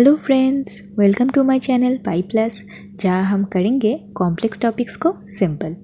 Hello friends, welcome to my channel pi plus, जहाँ हम करेंगे कॉम्प्लेक्स टॉपिक्स को simple.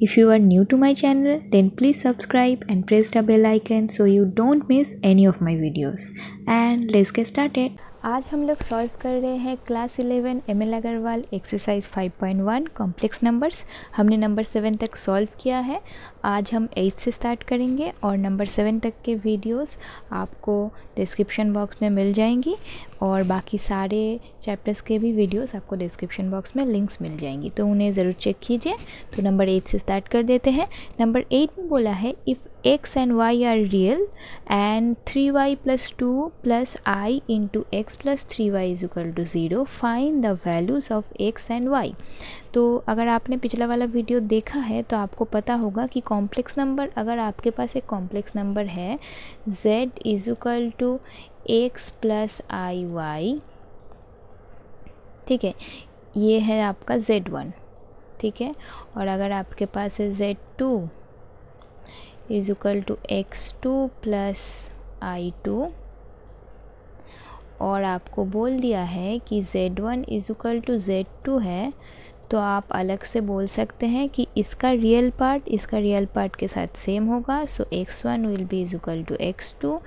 If you are new to my channel then please subscribe and press the bell icon so you don't miss any of my videos. And let's get started. आज हम लोग solve कर रहे हैं class 11 ML Aggarwal exercise 5.1 complex numbers. हमने number 7 तक solve किया है। आज हम 8 से स्टार्ट करेंगे और नंबर 7 तक के वीडियोस आपको डिस्क्रिप्शन बॉक्स में मिल जाएंगी और बाकी सारे चैप्टर्स के भी वीडियोस आपको डिस्क्रिप्शन बॉक्स में लिंक्स मिल जाएंगी, तो उन्हें ज़रूर चेक कीजिए। तो नंबर 8 से स्टार्ट कर देते हैं। नंबर 8 में बोला है if x and y are real and 3y + 2 + i into x + 3y = 0 find the values of x and y। तो अगर आपने पिछला वाला वीडियो देखा है तो आपको पता होगा कि कॉम्प्लेक्स नंबर, अगर आपके पास एक कॉम्प्लेक्स नंबर है z = x + iy, ठीक है, ये है आपका z1, ठीक है। और अगर आपके पास है z2 = x2 + i2 और आपको बोल दिया है कि z1 = z2 है, तो आप अलग से बोल सकते हैं कि इसका रियल पार्ट के साथ सेम होगा। सो x1 will be = x2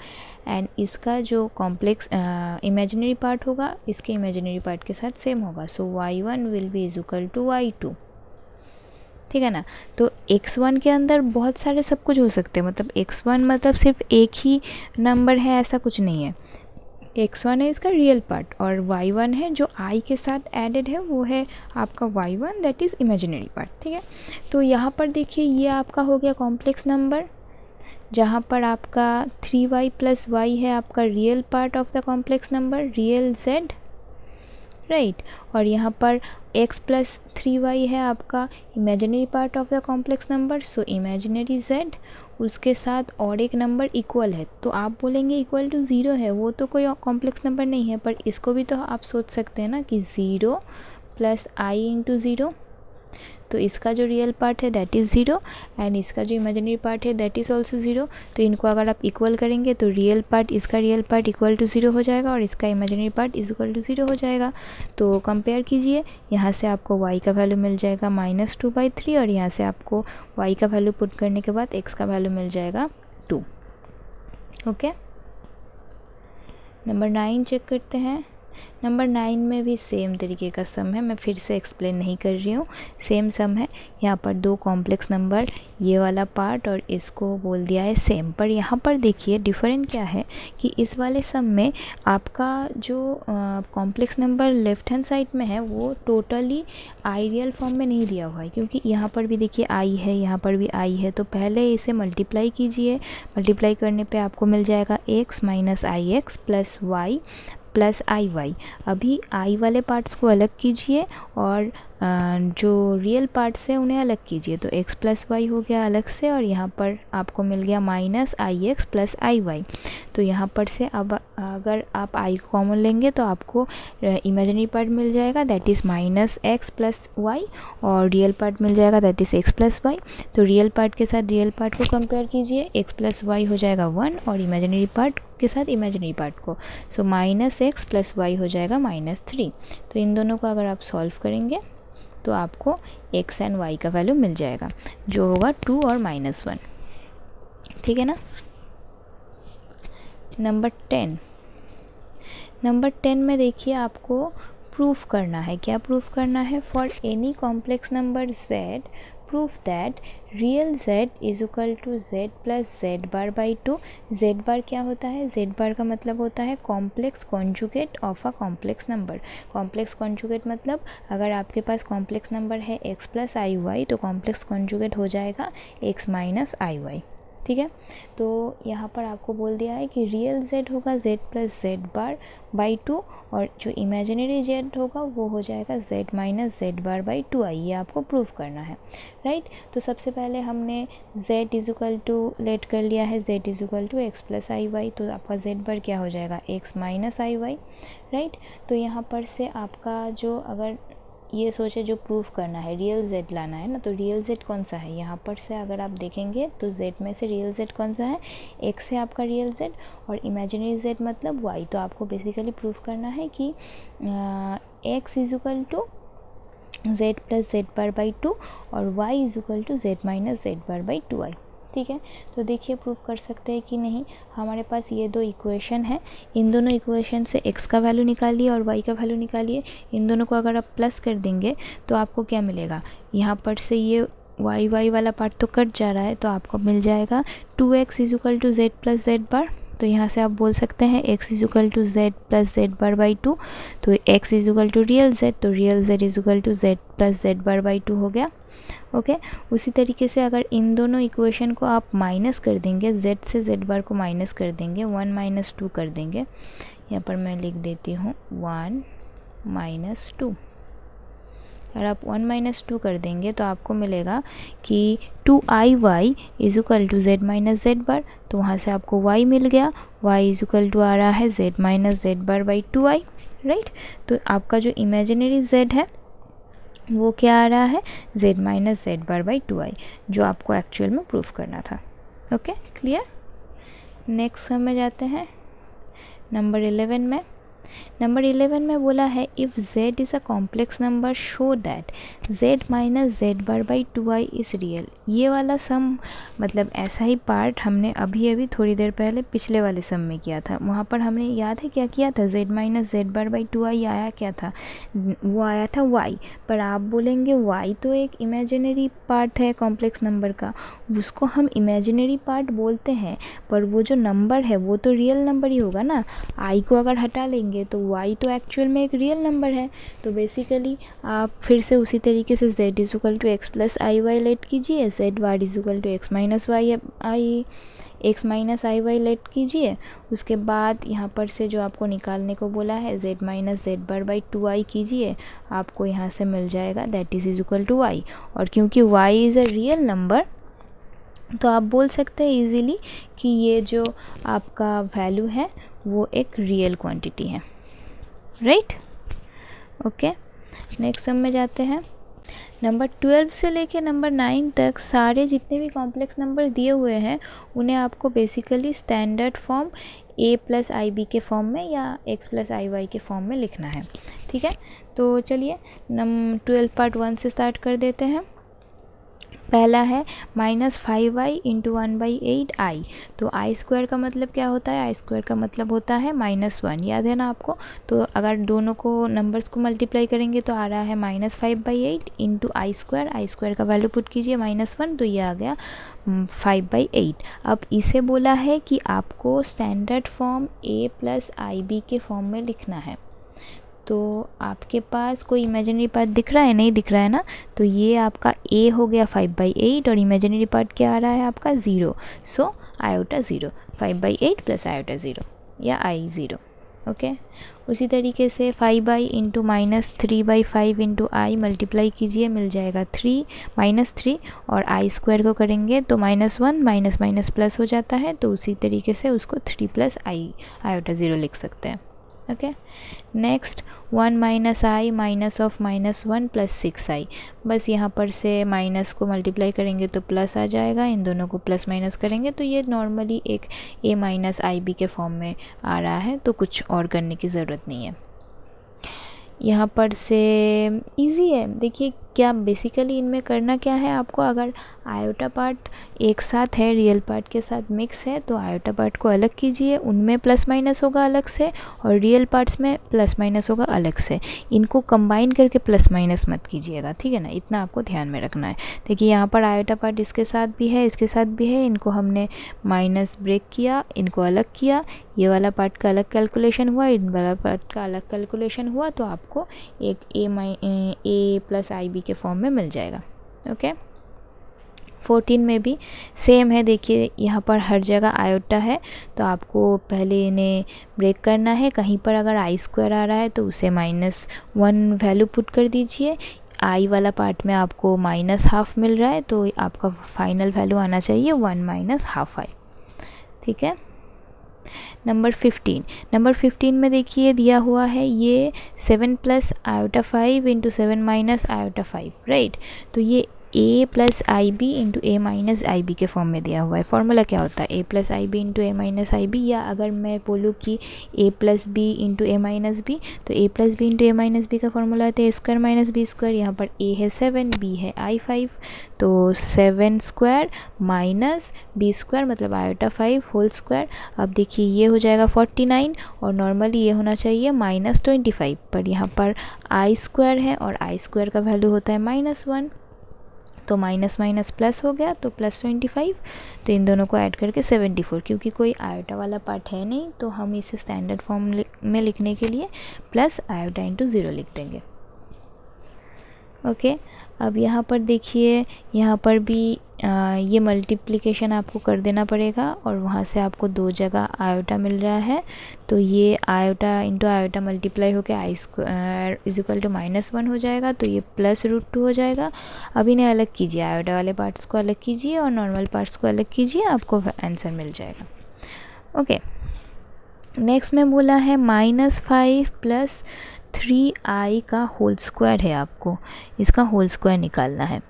and इसका जो कॉम्प्लेक्स इमेजिनरी पार्ट होगा इसके इमेजिनरी पार्ट के साथ सेम होगा। सो y1 विल बी = y2, ठीक है ना। तो x1 के अंदर बहुत सारे सब कुछ हो सकते हैं, मतलब x1 मतलब सिर्फ एक ही नंबर है ऐसा कुछ नहीं है। x1 है इसका रियल पार्ट और y1 है जो i के साथ एडेड है, वो है आपका y1 that is imaginary part, ठीक है। तो यहाँ पर देखिए ये आपका हो गया कॉम्प्लेक्स नंबर, जहाँ पर आपका 3y + y है आपका real part of the complex number, real z, right. और यहाँ पर x + 3y है आपका imaginary part of the complex number, so imaginary z, उसके साथ और एक नंबर इक्वल है, तो आप बोलेंगे = 0 है, वो तो कोई कॉम्प्लेक्स नंबर नहीं है, पर इसको भी तो आप सोच सकते हैं ना कि 0 + i × 0, तो इसका जो रियल पार्ट है दैट इज़ 0 एंड इसका जो इमेजिनरी पार्ट है दैट इज़ ऑल्सो 0। तो इनको अगर आप इक्वल करेंगे तो इसका रियल पार्ट = 0 हो जाएगा और इसका इमेजिनरी पार्ट = 0 हो जाएगा। तो कंपेयर कीजिए, यहाँ से आपको y का वैल्यू मिल जाएगा -2/3 और यहाँ से आपको y का वैल्यू पुट करने के बाद x का वैल्यू मिल जाएगा 2। ओके, नंबर 9 चेक करते हैं। नंबर 9 में भी सेम तरीके का सम है, मैं फिर से एक्सप्लेन नहीं कर रही हूँ, सेम सम है। यहाँ पर दो कॉम्प्लेक्स नंबर, ये वाला पार्ट और इसको बोल दिया है सेम, पर यहाँ पर देखिए डिफरेंट क्या है कि इस वाले सम में आपका जो complex number left hand side में है वो टोटली आइडियल फॉर्म में नहीं दिया हुआ है, क्योंकि यहाँ पर भी देखिए आई है, यहाँ पर भी आई है। तो पहले इसे मल्टीप्लाई कीजिए, मल्टीप्लाई करने पे आपको मिल जाएगा x - ix + y + iy। अभी i वाले पार्ट्स को अलग कीजिए और जो रियल पार्ट्स है उन्हें अलग कीजिए, तो x + y हो गया अलग से और यहाँ पर आपको मिल गया -ix + iy। तो यहाँ पर से अब अगर आप i को कॉमन लेंगे तो आपको इमेजिनरी पार्ट मिल जाएगा दैट इज़ -x + y और रियल पार्ट मिल जाएगा दैट इज़ x + y। तो रियल पार्ट के साथ रियल पार्ट को कंपेयर कीजिए, x + y हो जाएगा 1 और इमेजिनरी पार्ट के साथ इमेजिनरी पार्ट को, सो -x + y हो जाएगा -3। तो इन दोनों को अगर आप सॉल्व करेंगे तो आपको x एंड y का वैल्यू मिल जाएगा जो होगा 2 और -1, ठीक है ना। नंबर 10 में देखिए आपको प्रूफ करना है, क्या प्रूफ करना है, for any complex number z proof that real z = z + z⁻/2। z बार क्या होता है, z बार का मतलब होता है complex conjugate of a complex number. Complex conjugate मतलब अगर आपके पास कॉम्प्लेक्स नंबर है x + iy तो कॉम्प्लेक्स कॉन्जुगेट हो जाएगा x - iy, ठीक है। तो यहाँ पर आपको बोल दिया है कि रियल z होगा z + z⁻/2 और जो इमेजिनरी z होगा वो हो जाएगा z - z⁻/2i। ये आपको प्रूफ करना है, राइट। तो सबसे पहले हमने z = लेट कर लिया है z = x + iy, तो आपका z बार क्या हो जाएगा x - iy, राइट। तो यहाँ पर से आपका जो अगर ये सोचे जो प्रूफ करना है, रियल z लाना है ना, तो रियल z कौन सा है, यहाँ पर से अगर आप देखेंगे तो z में से रियल z कौन सा है, x है आपका रियल z और इमेजिनरी z मतलब y। तो आपको बेसिकली प्रूफ करना है कि x is equal to z plus z bar by 2 और y is equal to z minus z bar by 2i। ठीक है, तो देखिए प्रूफ कर सकते हैं कि नहीं। हमारे पास ये दो इक्वेशन है, इन दोनों इक्वेशन से x का वैल्यू निकालिए और y का वैल्यू निकालिए। इन दोनों को अगर आप प्लस कर देंगे तो आपको क्या मिलेगा, यहाँ पर से ये y वाला पार्ट तो कट जा रहा है, तो आपको मिल जाएगा 2x is equal to z plus z bar. तो यहाँ से आप बोल सकते हैं x is equal to z plus z bar by 2, तो x is equal to real z, तो real z is equal to z plus z bar by 2 हो गया। ओके, उसी तरीके से अगर इन दोनों इक्वेशन को आप माइनस कर देंगे, z से z बार को माइनस कर देंगे, 1 माइनस 2 कर देंगे, यहाँ पर मैं लिख देती हूँ 1 माइनस 2। अगर आप 1 माइनस 2 कर देंगे तो आपको मिलेगा कि 2iy is equal to z minus z bar, तो वहाँ से आपको y मिल गया, y इज इक्वल टू आ रहा है z minus z bar by 2i, right. तो आपका जो इमेजिनरी z है वो क्या आ रहा है, z minus z bar by 2i, जो आपको एक्चुअल में प्रूफ करना था। Okay, clear. नेक्स्ट सम में जाते हैं, नंबर 11 में। नंबर 11 में बोला है if z is a complex number show that z minus z bar by 2i is real. ये वाला सम मतलब ऐसा ही पार्ट हमने अभी थोड़ी देर पहले पिछले वाले सम में किया था। वहाँ पर हमने याद है क्या किया था, z minus z bar by 2i आया क्या था, वो आया था y। पर आप बोलेंगे y तो एक इमेजिनरी पार्ट है कॉम्प्लेक्स नंबर का, उसको हम इमेजिनरी पार्ट बोलते हैं, पर वो जो नंबर है वो तो रियल नंबर ही होगा ना। i को अगर हटा लेंगे तो y तो एक्चुअल में एक रियल नंबर है। तो बेसिकली आप फिर से उसी तरीके से z is equal to x plus i y let कीजिए, z y is equal to x minus i y let कीजिए। उसके बाद यहाँ पर से जो आपको निकालने को बोला है z minus z bar by 2i कीजिए, आपको यहाँ से मिल जाएगा that is equal to y। और क्योंकि y is a real number तो आप बोल सकते हैं इजीली कि ये जो आपका वैल्यू है वो एक रियल क्वांटिटी है, राइट। ओके, नेक्स्ट सम में जाते हैं। नंबर 12 से लेके नंबर 9 तक सारे जितने भी कॉम्प्लेक्स नंबर दिए हुए हैं उन्हें आपको basically standard form a plus i b के फॉर्म में या x प्लस आई वाई के फॉर्म में लिखना है। ठीक है, तो चलिए 12 पार्ट 1 से स्टार्ट कर देते हैं। पहला है माइनस 5i इंटू 1/8i। तो आई स्क्वायर का मतलब क्या होता है, आई स्क्वायर का मतलब होता है -1, याद है ना आपको। तो अगर दोनों को नंबर्स को मल्टीप्लाई करेंगे तो आ रहा है -5/8 इंटू आई स्क्वायर का वैल्यू पुट कीजिए -1, तो ये आ गया 5/8। अब इसे बोला है कि आपको standard form a plus i b के फॉर्म में लिखना है। तो आपके पास कोई इमेजिनरी पार्ट दिख रहा है, नहीं दिख रहा है ना, तो ये आपका a हो गया 5/8 और इमेजिनरी पार्ट क्या आ रहा है आपका 0। सो आयोटा 0, 5/8 प्लस आयोटा 0 या i 0। ओके, उसी तरीके से 5i इंटू -3/5 इंटू आई मल्टीप्लाई कीजिए, मिल जाएगा -3 और आई स्क्वायर को करेंगे तो -1 माइनस माइनस प्लस हो जाता है, तो उसी तरीके से उसको 3 प्लस आई आयोटा 0 लिख सकते हैं। Okay, next 1 minus I minus of -1 plus 6i। बस यहाँ पर से माइनस को मल्टीप्लाई करेंगे तो प्लस आ जाएगा, इन दोनों को प्लस माइनस करेंगे तो ये नॉर्मली एक a माइनस आई बी के फॉर्म में आ रहा है, तो कुछ और करने की ज़रूरत नहीं है। यहाँ पर से इजी है, देखिए क्या बेसिकली इनमें करना क्या है आपको, अगर आयोटा पार्ट एक साथ है रियल पार्ट के साथ मिक्स है तो आयोटा पार्ट को अलग कीजिए, उनमें प्लस माइनस होगा अलग से और रियल पार्ट्स में प्लस माइनस होगा अलग से। इनको कंबाइन करके प्लस माइनस मत कीजिएगा, ठीक है ना, इतना आपको ध्यान में रखना है। देखिए यहाँ पर आयोटा पार्ट इसके साथ भी है, इसके साथ भी है, इनको हमने माइनस ब्रेक किया, इनको अलग किया, ये वाला पार्ट का अलग कैलकुलेशन हुआ, इन वाला पार्ट का अलग कैलकुलेशन हुआ, तो आपको एक a प्लस आई बी के फॉर्म में मिल जाएगा। ओके, 14 में भी सेम है। देखिए यहाँ पर हर जगह आयोटा है तो आपको पहले इन्हें ब्रेक करना है। कहीं पर अगर आई स्क्वायर आ रहा है तो उसे -1 वैल्यू पुट कर दीजिए। आई वाला पार्ट में आपको -12 मिल रहा है तो आपका फाइनल वैल्यू आना चाहिए 1 - ½ i। ठीक है, नंबर 15 में देखिए दिया हुआ है ये 7 plus iota 5 into 7 minus iota 5, right. तो ये a plus i b into a minus i b के फॉर्म में दिया हुआ है। फॉर्मूला क्या होता है, a plus i b into a minus i b, या अगर मैं बोलूँ कि a plus b into a minus b, तो a plus b into a minus b का फॉर्मूला होता है a square minus b square. यहाँ पर a है 7, b है आई 5, तो 7 स्क्वायर माइनस बी स्क्वायर मतलब आयोटा 5 होल स्क्वायर। अब देखिए ये हो जाएगा 49, और नॉर्मली ये होना चाहिए माइनस 25, पर यहाँ पर आई स्क्वायर है और आई स्क्वायर का वैल्यू होता है -1, तो माइनस माइनस प्लस हो गया तो प्लस 25। तो इन दोनों को ऐड करके 74, क्योंकि कोई आयोटा वाला पार्ट है नहीं तो हम इसे स्टैंडर्ड फॉर्म में लिखने के लिए प्लस आयोटा इंटू 0 लिख देंगे। ओके, अब यहाँ पर देखिए, यहाँ पर भी ये मल्टीप्लिकेशन आपको कर देना पड़ेगा, और वहाँ से आपको 2 जगह आयोटा मिल रहा है, तो ये आयोटा इंटू आयोटा मल्टीप्लाई होकर आई स्क्वायर इज इक्वल टू -1 हो जाएगा, तो ये +√2 हो जाएगा। अब इन्हें अलग कीजिए, आयोटा वाले पार्ट्स को अलग कीजिए और नॉर्मल पार्ट्स को अलग कीजिए, आपको आंसर मिल जाएगा। ओके, नेक्स्ट में बोला है -5 प्लस 3i का होल स्क्वायर है, आपको इसका होल स्क्वायर निकालना है।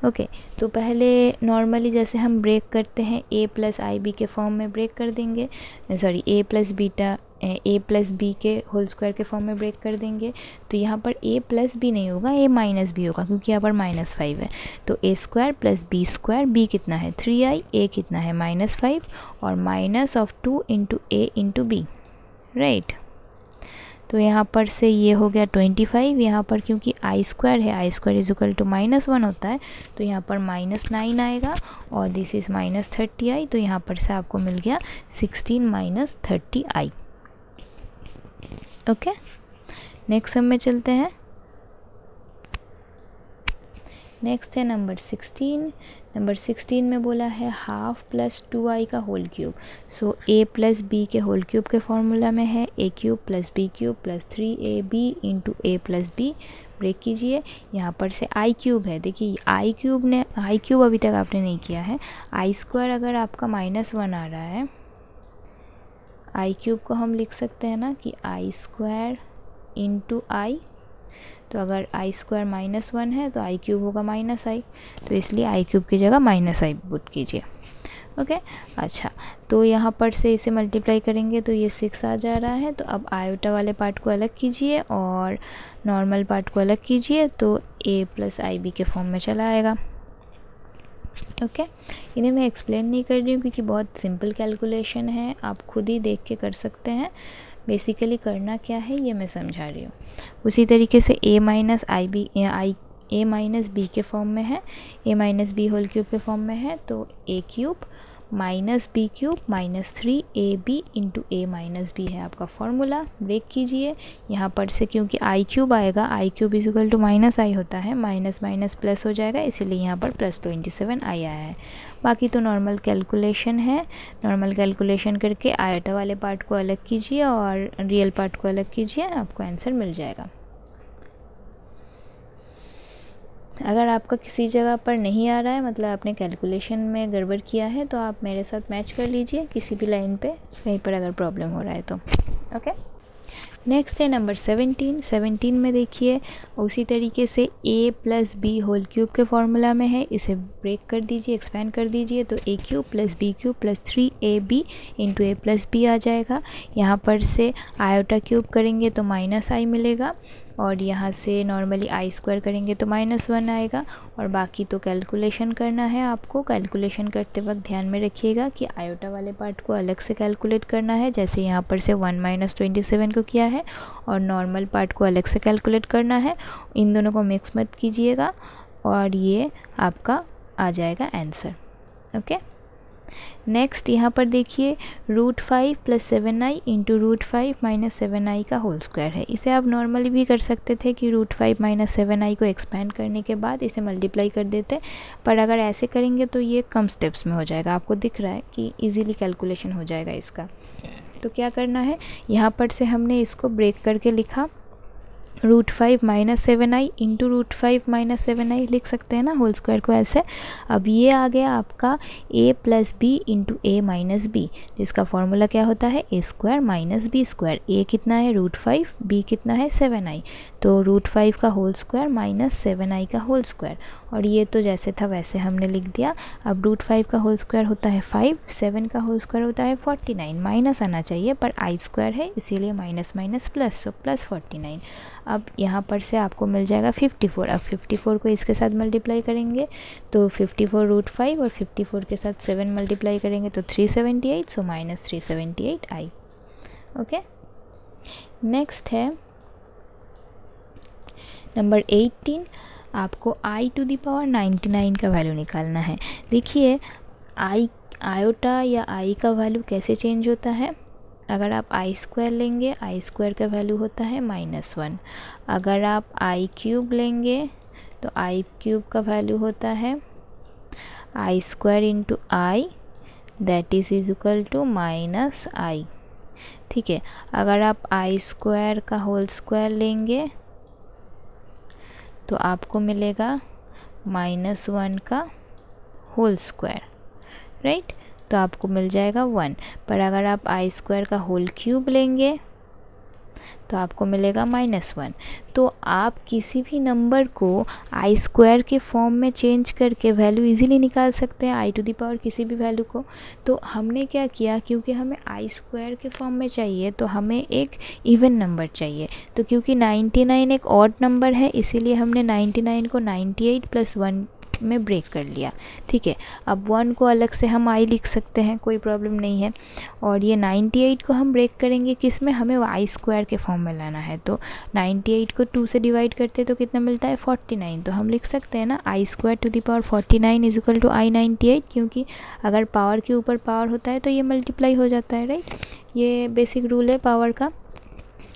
ओके, तो पहले नॉर्मली जैसे हम ब्रेक करते हैं a प्लस आई बी के फॉर्म में ब्रेक कर देंगे, सॉरी a प्लस बी के होल स्क्वायर के फॉर्म में ब्रेक कर देंगे। तो यहाँ पर a प्लस बी नहीं होगा, a माइनस बी होगा, क्योंकि यहाँ पर -5 है। तो a square plus b square, b कितना है 3i, a कितना है -5, और minus of 2 into a into b, right. तो यहाँ पर से ये हो गया 25, यहाँ पर क्योंकि आई स्क्वायर है, आई स्क्वायर इज इक्वल टू -1 होता है, तो यहाँ पर -9 आएगा, और दिस इज़ -30i, तो यहाँ पर से आपको मिल गया 16 - 30i। ओके, नेक्स्ट सब में चलते हैं। नेक्स्ट है नंबर 16। नंबर 16 में बोला है हाफ प्लस 2i का whole cube. So a plus b के होल क्यूब के फॉर्मूला में है a cube plus b cube plus 3ab into a plus b. Break कीजिए, यहाँ पर से आई क्यूब है, देखिए आई क्यूब अभी तक आपने नहीं किया है। आई स्क्वायर अगर आपका -1 आ रहा है, आई क्यूब को हम लिख सकते हैं ना कि आई स्क्वायर इंटू आई, तो अगर आई स्क्वायर -1 है तो आई क्यूब होगा -i, तो इसलिए आई क्यूब की जगह -i पुट कीजिए। ओके, अच्छा, तो यहाँ पर से इसे मल्टीप्लाई करेंगे तो ये 6 आ जा रहा है। तो अब आयोटा वाले पार्ट को अलग कीजिए और नॉर्मल पार्ट को अलग कीजिए, तो a प्लस आई बी के फॉर्म में चला आएगा। ओके, इन्हें मैं एक्सप्लेन नहीं कर रही हूँ क्योंकि बहुत सिंपल कैलकुलेशन है, आप खुद ही देख के कर सकते हैं। बेसिकली करना क्या है ये मैं समझा रही हूँ। उसी तरीके से a माइनस बी के फॉर्म में है, a minus b whole cube के फॉर्म में है, तो a cube minus b cube minus 3ab into a minus b है आपका फॉर्मूला। ब्रेक कीजिए, यहाँ पर से क्योंकि आई क्यूब आएगा, I cube is equal to -i होता है, माइनस माइनस प्लस हो जाएगा, इसीलिए यहाँ पर +27 आया है। बाकी तो नॉर्मल कैलकुलेशन है, नॉर्मल कैलकुलेशन करके आयोटा वाले पार्ट को अलग कीजिए और रियल पार्ट को अलग कीजिए, आपको आंसर मिल जाएगा। अगर आपका किसी जगह पर नहीं आ रहा है, मतलब आपने कैलकुलेशन में गड़बड़ किया है, तो आप मेरे साथ मैच कर लीजिए किसी भी लाइन पे, कहीं पर अगर प्रॉब्लम हो रहा है तो। ओके, नेक्स्ट है नंबर 17 में देखिए उसी तरीके से a plus b whole cube के फॉर्मूला में है, इसे ब्रेक कर दीजिए, एक्सपेंड कर दीजिए, तो a cube plus B cube plus 3ab into a plus B आ जाएगा। यहाँ पर से आयोटा क्यूब करेंगे तो -i मिलेगा, और यहाँ से नॉर्मली आई स्क्वायर करेंगे तो -1 आएगा। और बाकी तो कैलकुलेशन करना है आपको। कैलकुलेशन करते वक्त ध्यान में रखिएगा कि आयोटा वाले पार्ट को अलग से कैलकुलेट करना है, जैसे यहाँ पर से 1 - 27 को किया है, और नॉर्मल पार्ट को अलग से कैलकुलेट करना है। इन दोनों को मिक्स मत कीजिएगा, और ये आपका आ जाएगा आंसर। ओके, नेक्स्ट यहाँ पर देखिए √5 + 7i इंटू √5 - 7i का होल स्क्वायर है। इसे आप नॉर्मली भी कर सकते थे कि √5 - 7i को एक्सपेंड करने के बाद इसे मल्टीप्लाई कर देते, पर अगर ऐसे करेंगे तो ये कम स्टेप्स में हो जाएगा। आपको दिख रहा है कि इजीली कैलकुलेशन हो जाएगा इसका। तो क्या करना है, यहाँ पर से हमने इसको ब्रेक करके लिखा, √5 minus 7i into √5 minus 7i लिख सकते हैं ना होल स्क्वायर को ऐसे। अब ये आ गया आपका a plus b into a minus b, जिसका फॉर्मूला क्या होता है a square minus b square. a कितना है √5, b कितना है 7i, तो √5 का होल स्क्वायर माइनस 7i का होल स्क्वायर, और ये तो जैसे था वैसे हमने लिख दिया। अब √5 का होल स्क्वायर होता है 5, 7 का होल स्क्वायर होता है 49, माइनस आना चाहिए पर i स्क्वायर है इसीलिए minus minus plus, so plus 49। अब यहाँ पर से आपको मिल जाएगा 54। अब 54 को इसके साथ मल्टीप्लाई करेंगे तो 54 √5 और 54 के साथ 7 मल्टीप्लाई करेंगे तो 378, so minus 378i। Okay, next है नंबर 18। आपको i टू द पावर 99 का वैल्यू निकालना है। देखिए आयोटा या i का वैल्यू कैसे चेंज होता है। अगर आप i स्क्वायर लेंगे, i स्क्वायर का वैल्यू होता है -1। अगर आप i क्यूब लेंगे तो i क्यूब का वैल्यू होता है i square into i, that is equal to -i। ठीक है, अगर आप i स्क्वायर का होल स्क्वायर लेंगे तो आपको मिलेगा -1 का होल स्क्वायर, राइट, तो आपको मिल जाएगा 1। पर अगर आप i स्क्वायर का होल क्यूब लेंगे तो आपको मिलेगा -1। तो आप किसी भी नंबर को i स्क्वायर के फॉर्म में चेंज करके वैल्यू इजीली निकाल सकते हैं, i टू द पावर किसी भी वैल्यू को। तो हमने क्या किया, क्योंकि हमें i स्क्वायर के फॉर्म में चाहिए तो हमें एक इवन नंबर चाहिए। तो क्योंकि 99 एक ऑड नंबर है इसीलिए हमने 99 को 98 + 1 में ब्रेक कर लिया। ठीक है, अब 1 को अलग से हम i लिख सकते हैं, कोई प्रॉब्लम नहीं है। और ये 98 को हम ब्रेक करेंगे किस में, हमें i स्क्वायर के फॉर्म में लाना है। तो 98 को 2 से डिवाइड करते तो कितना मिलता है 49। तो हम लिख सकते हैं ना i square to the power 49 is equal to i 98, क्योंकि अगर पावर के ऊपर पावर होता है तो ये मल्टीप्लाई हो जाता है, राइट। ये बेसिक रूल है पावर का।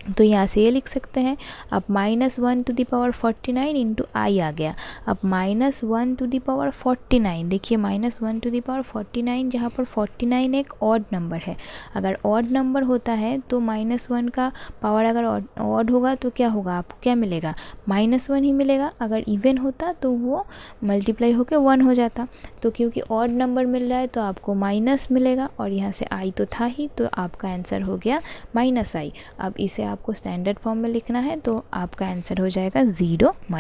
तो यहाँ से ये लिख सकते हैं। अब -1 टू द पावर 49 इंटू आई आ गया। अब -1 टू द पावर 49, देखिए -1 टू द पावर 49, जहाँ पर 49 एक ऑड नंबर है। अगर ऑड नंबर होता है तो -1 का पावर अगर ऑड होगा तो क्या होगा, आपको क्या मिलेगा, -1 ही मिलेगा। अगर इवन होता तो वो मल्टीप्लाई होकर 1 हो जाता। तो क्योंकि ऑड नंबर मिल रहा है तो आपको माइनस मिलेगा, और यहाँ से आई तो था ही, तो आपका आंसर हो गया -i। अब इसे आपको स्टैंडर्ड फॉर्म में लिखना है तो आपका आंसर हो जाएगा 0 -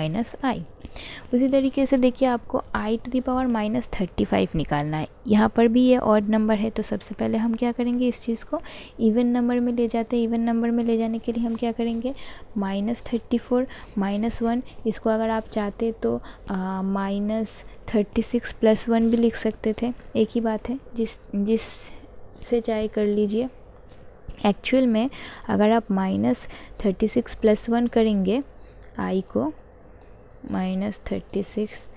i। उसी तरीके से देखिए आपको i टू द पावर -35 निकालना है। यहाँ पर भी ये ऑड नंबर है, तो सबसे पहले हम क्या करेंगे, इस चीज़ को इवन नंबर में ले जाते हैं। इवन नंबर में ले जाने के लिए हम क्या करेंगे, -34 -1, इसको अगर आप चाहते तो -36 + 1 भी लिख सकते थे, एक ही बात है, जिस से चाहे कर लीजिए। एक्चुअल में अगर आप -36 + 1 करेंगे, i को -36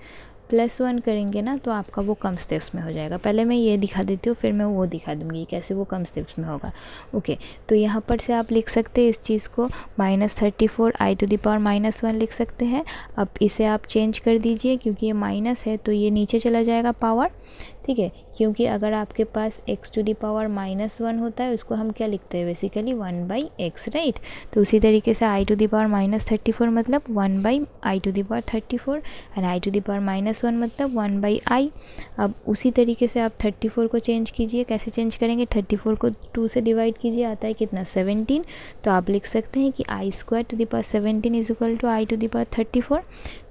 + 1 करेंगे ना, तो आपका वो कम स्टेप्स में हो जाएगा। पहले मैं ये दिखा देती हूँ, फिर मैं वो दिखा दूँगी कैसे वो कम स्टेप्स में होगा। ओके, तो यहाँ पर से आप लिख सकते हैं इस चीज़ को -34 i टू द पावर -1 लिख सकते हैं। अब इसे आप चेंज कर दीजिए, क्योंकि ये माइनस है तो ये नीचे चला जाएगा पावर, ठीक है। क्योंकि अगर आपके पास x टू द पावर -1 होता है, उसको हम क्या लिखते हैं बेसिकली 1/x, राइट। तो उसी तरीके से i टू द पावर -34 मतलब 1/i to the power 34, and i to the power -1 मतलब 1/i। अब उसी तरीके से आप 34 को चेंज कीजिए। कैसे चेंज करेंगे, 34 को 2 से डिवाइड कीजिए, आता है कितना 17। तो आप लिख सकते हैं कि i square to the power 17 is equal to i to the power 34।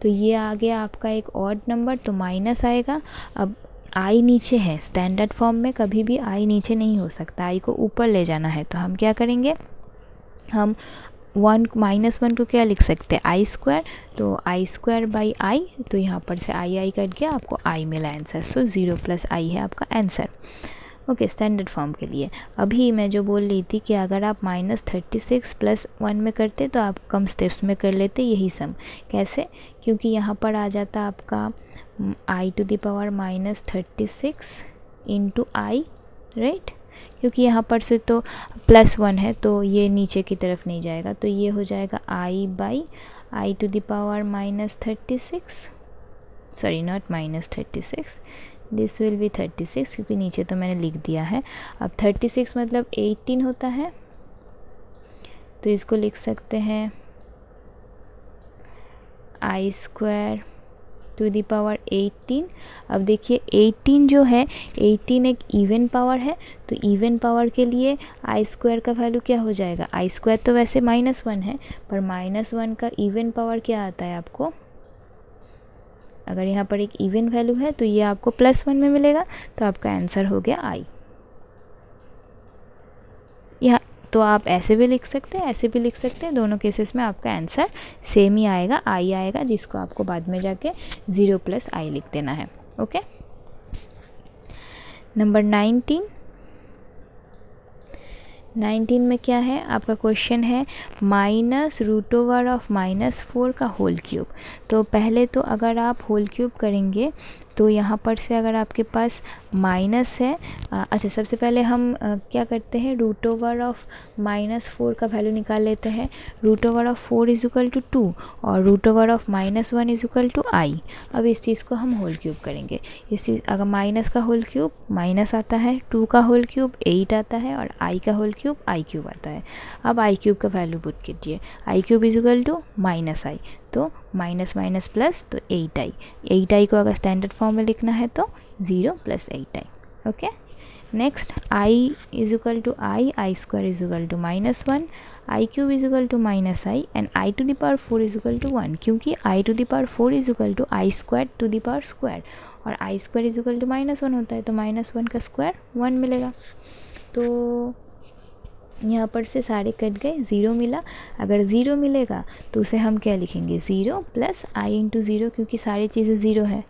तो ये आ गया आपका एक ऑड नंबर, तो माइनस आएगा। अब आई नीचे है, स्टैंडर्ड फॉर्म में कभी भी आई नीचे नहीं हो सकता, आई को ऊपर ले जाना है। तो हम क्या करेंगे, हम -1 को क्या लिख सकते हैं, आई स्क्वायर। तो आई स्क्वायर बाई आई, तो यहाँ पर से आई कट गया, आपको आई मिला आंसर। सो 0 + i है आपका आंसर। ओके, स्टैंडर्ड फॉर्म के लिए। अभी मैं जो बोल रही थी कि अगर आप -36 + 1 में करते तो आप कम स्टेप्स में कर लेते यही सम। कैसे, क्योंकि यहाँ पर आ जाता आपका i to the power -36 into i, right. क्योंकि यहाँ पर से तो +1 है तो ये नीचे की तरफ नहीं जाएगा, तो ये हो जाएगा i to the power -36, sorry not -36, this will be 36, क्योंकि नीचे तो मैंने लिख दिया है। अब 36 मतलब 18 होता है, तो इसको लिख सकते हैं आई स्क्वायर टू द पावर 18। अब देखिए 18 जो है, 18 एक इवन पावर है, तो इवन पावर के लिए आई स्क्वायर का वैल्यू क्या हो जाएगा, आई स्क्वायर तो वैसे -1 है, पर -1 का इवन पावर क्या आता है आपको, अगर यहाँ पर एक इवन वैल्यू है तो ये आपको +1 में मिलेगा, तो आपका आंसर हो गया आई। यहाँ तो आप ऐसे भी लिख सकते हैं, ऐसे भी लिख सकते हैं, दोनों केसेस में आपका आंसर सेम ही आएगा, आई आएगा, जिसको आपको बाद में जाके 0 + i लिख देना है। ओके, नंबर 19 में क्या है आपका क्वेश्चन है -√4 का होल क्यूब। तो पहले तो अगर आप होल क्यूब करेंगे तो यहाँ पर से अगर आपके पास माइनस है, अच्छा सबसे पहले हम क्या करते हैं, √4 का वैल्यू निकाल लेते हैं। √4 = 2 और √1 = i। अब इस चीज़ को हम होल क्यूब करेंगे। इस चीज़ अगर माइनस का होल क्यूब माइनस आता है, 2 का होल क्यूब 8 आता है और i का होल क्यूब i क्यूब आता है। अब i क्यूब का वैल्यू पुट कीजिए, i क्यूब = -i, तो माइनस माइनस प्लस तो 8i। 8i को अगर स्टैंडर्ड फॉर्म में लिखना है तो 0 + 8i। Okay, next i = i square = -1, i cube = -i and i⁴ = 1, क्योंकि i⁴ = i square to the power square और i स्क्वायर = -1 होता है, तो -1 का स्क्वायर 1 मिलेगा। तो यहाँ पर से सारे कट गए, 0 मिला। अगर 0 मिलेगा तो उसे हम क्या लिखेंगे, 0 + i × 0, क्योंकि सारी चीज़ें 0 है,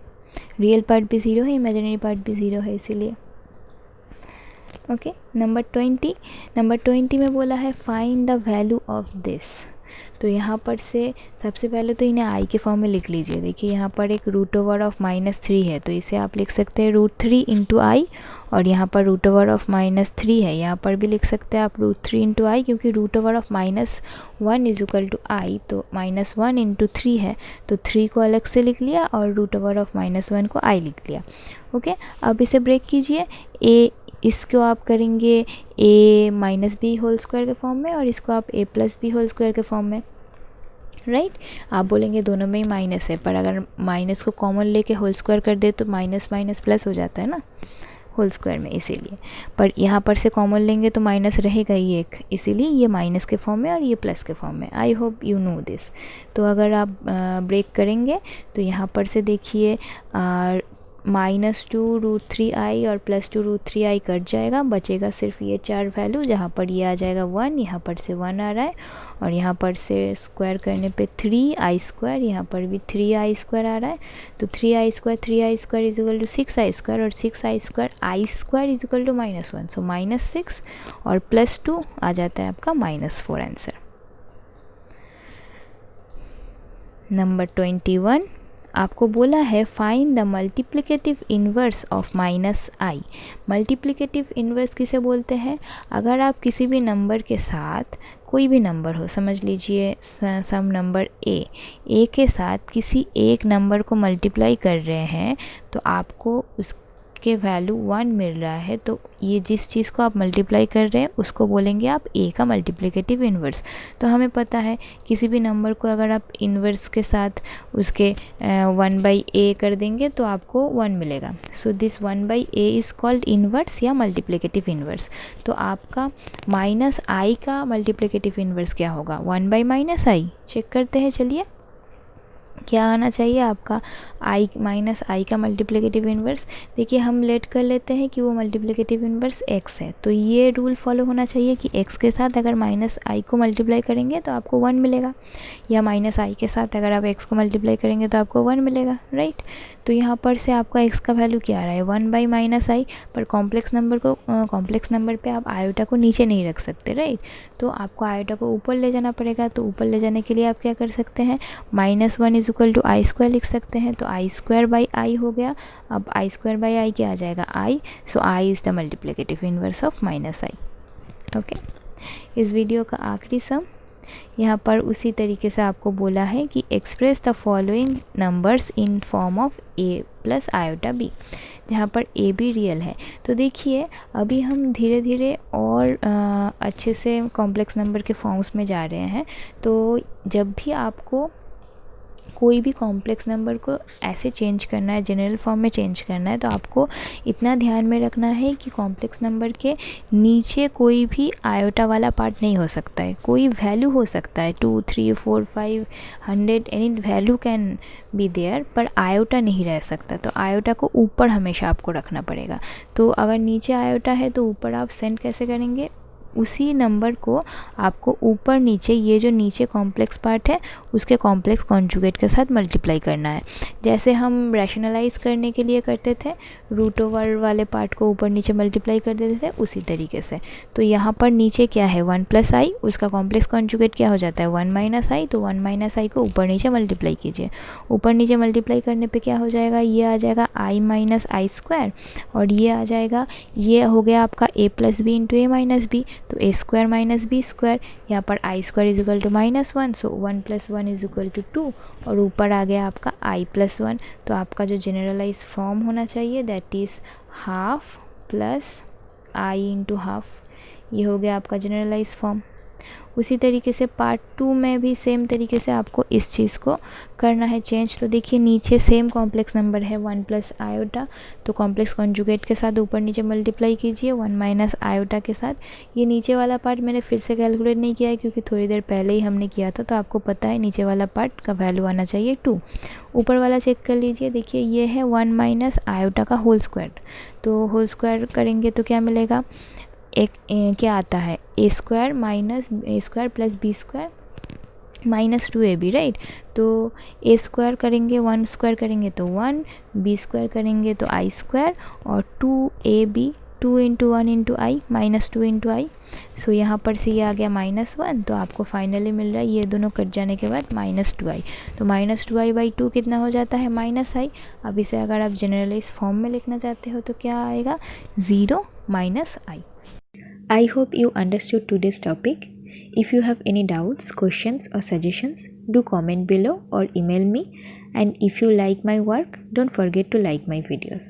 रियल पार्ट भी 0 है, इमेजिनरी पार्ट भी 0 है, इसीलिए। ओके, नंबर 20 में बोला है find the value of this. तो यहाँ पर से सबसे पहले तो इन्हें i के फॉर्म में लिख लीजिए। देखिए यहाँ पर एक √3 है, तो इसे आप लिख सकते हैं √3 × i, और यहाँ पर √3 है, यहाँ पर भी लिख सकते हैं आप √3 × i, क्योंकि √1 = i, तो -1 × 3 है, तो 3 को अलग से लिख लिया और √1 को i लिख लिया। ओके, अब इसे ब्रेक कीजिए, इसको आप करेंगे a - b होल स्क्वायर के फॉर्म में और इसको आप a + b होल स्क्वायर के फॉर्म में, राइट। आप बोलेंगे दोनों में ही माइनस है, पर अगर माइनस को कॉमन लेके होल स्क्वायर कर दे तो माइनस माइनस प्लस हो जाता है ना होल स्क्वायर में, इसीलिए। पर यहाँ पर से कॉमन लेंगे तो माइनस रहेगा ही एक, इसीलिए ये माइनस के फॉर्म में और ये प्लस के फॉर्म में। I hope you know this. तो अगर आप ब्रेक करेंगे तो यहाँ पर से देखिए -2√3i और +2√3i कट जाएगा, बचेगा सिर्फ ये 4 वैल्यू, जहाँ पर ये आ जाएगा 1, यहाँ पर से 1 आ रहा है, और यहाँ पर से स्क्वायर करने पे 3i², यहाँ पर भी 3i² आ रहा है, तो 3i² = 6i² और 6i² = -1, सो -6 और +2 आ जाता है आपका -4 आंसर। नंबर 21 आपको बोला है find the multiplicative inverse of -i। Multiplicative inverse किसे बोलते हैं, अगर आप किसी भी नंबर के साथ, कोई भी नंबर हो, समझ लीजिए सम नंबर a के साथ किसी एक नंबर को मल्टीप्लाई कर रहे हैं, तो आपको उसके वैल्यू 1 मिल रहा है, तो ये जिस चीज़ को आप मल्टीप्लाई कर रहे हैं उसको बोलेंगे आप a का मल्टीप्लिकेटिव इन्वर्स। तो हमें पता है किसी भी नंबर को अगर आप इन्वर्स के साथ उसके 1/a कर देंगे तो आपको 1 मिलेगा। So this 1/a is called inverse या मल्टीप्लिकेटिव इन्वर्स। तो आपका -i का मल्टीप्लिकेटिव इन्वर्स क्या होगा, 1/-i। चेक करते हैं, चलिए क्या आना चाहिए आपका i का मल्टीप्लिकेटिव इन्वर्स। देखिए हम लेट कर लेते हैं कि वो मल्टीप्लिकेटिव इन्वर्स x है, तो ये रूल फॉलो होना चाहिए कि x के साथ अगर -i को मल्टीप्लाई करेंगे तो आपको 1 मिलेगा, या -i के साथ अगर आप x को मल्टीप्लाई करेंगे तो आपको 1 मिलेगा, राइट। तो यहाँ पर से आपका x का वैल्यू क्या आ रहा है, 1/-i, पर कॉम्प्लेक्स नंबर पे आप आयोटा को नीचे नहीं रख सकते, राइट। तो आपको आयोटा को ऊपर ले जाना पड़ेगा, तो ऊपर ले जाने के लिए आप क्या कर सकते हैं, -1 = i² लिख सकते हैं, तो i²/i हो गया। अब i²/i क्या आ जाएगा, i, so i is the multiplicative inverse of -i। Okay, इस वीडियो का आखिरी सम यहाँ पर उसी तरीके से आपको बोला है कि express the following numbers in form of a + iB, जहाँ पर a भी रियल है। तो देखिए अभी हम धीरे धीरे और अच्छे से कॉम्प्लेक्स नंबर के फॉर्म्स में जा रहे हैं। तो जब भी आपको कोई भी कॉम्प्लेक्स नंबर को ऐसे चेंज करना है, जनरल फॉर्म में चेंज करना है, तो आपको इतना ध्यान में रखना है कि कॉम्प्लेक्स नंबर के नीचे कोई भी आयोटा वाला पार्ट नहीं हो सकता है। कोई वैल्यू हो सकता है 2, 3, 4, 5, 100 any value can be there, पर आयोटा नहीं रह सकता। तो आयोटा को ऊपर हमेशा आपको रखना पड़ेगा। तो अगर नीचे आयोटा है तो ऊपर आप सेंड कैसे करेंगे, उसी नंबर को आपको ऊपर नीचे, ये जो नीचे कॉम्प्लेक्स पार्ट है उसके कॉम्प्लेक्स कॉन्जुगेट के साथ मल्टीप्लाई करना है। जैसे हम रैशनलाइज करने के लिए करते थे, रूट ओवर वाले पार्ट को ऊपर नीचे मल्टीप्लाई कर देते थे, उसी तरीके से। तो यहाँ पर नीचे क्या है 1 + i, उसका कॉम्प्लेक्स कॉन्जुगेट क्या हो जाता है 1 - i। तो 1 - i को ऊपर नीचे मल्टीप्लाई कीजिए। ऊपर नीचे मल्टीप्लाई करने पे क्या हो जाएगा, ये आ जाएगा i - i², और ये आ जाएगा, ये हो गया आपका a + b × a - b। तो a² - b², यहाँ पर i² = -1, सो 1 + 1 = 2, और ऊपर आ गया आपका i + 1। तो आपका जो जनरलाइज फॉर्म होना चाहिए दैट इज़ ½ + i × ½ ये हो गया आपका जनरलाइज फॉर्म। उसी तरीके से पार्ट 2 में भी सेम तरीके से आपको इस चीज़ को करना है चेंज। तो देखिए नीचे सेम कॉम्प्लेक्स नंबर है 1 + आयोटा, तो कॉम्प्लेक्स कॉन्जुगेट के साथ ऊपर नीचे मल्टीप्लाई कीजिए 1 - आयोटा के साथ। ये नीचे वाला पार्ट मैंने फिर से कैलकुलेट नहीं किया है क्योंकि थोड़ी देर पहले ही हमने किया था, तो आपको पता है नीचे वाला पार्ट का वैल्यू आना चाहिए 2। ऊपर वाला चेक कर लीजिए, देखिए ये है 1 - आयोटा का होल स्क्वायर। तो होल स्क्वायर करेंगे तो क्या मिलेगा, एक क्या आता है a² - a² + b² -2ab, right. तो a² करेंगे 1 स्क्वायर करेंगे तो 1, b² करेंगे तो i², और 2ab 2 × 1 × i -2 × i। सो यहाँ पर से ये आ गया -1, तो आपको फाइनली मिल रहा है ये दोनों कट जाने के बाद -2i। तो -2i/2 कितना हो जाता है -i। अब इसे अगर आप जनरलाइज फॉर्म में लिखना चाहते हो तो क्या आएगा 0 - i। I hope you understood today's topic. If you have any doubts, questions or suggestions, do comment below or email me. And if you like my work, don't forget to like my videos.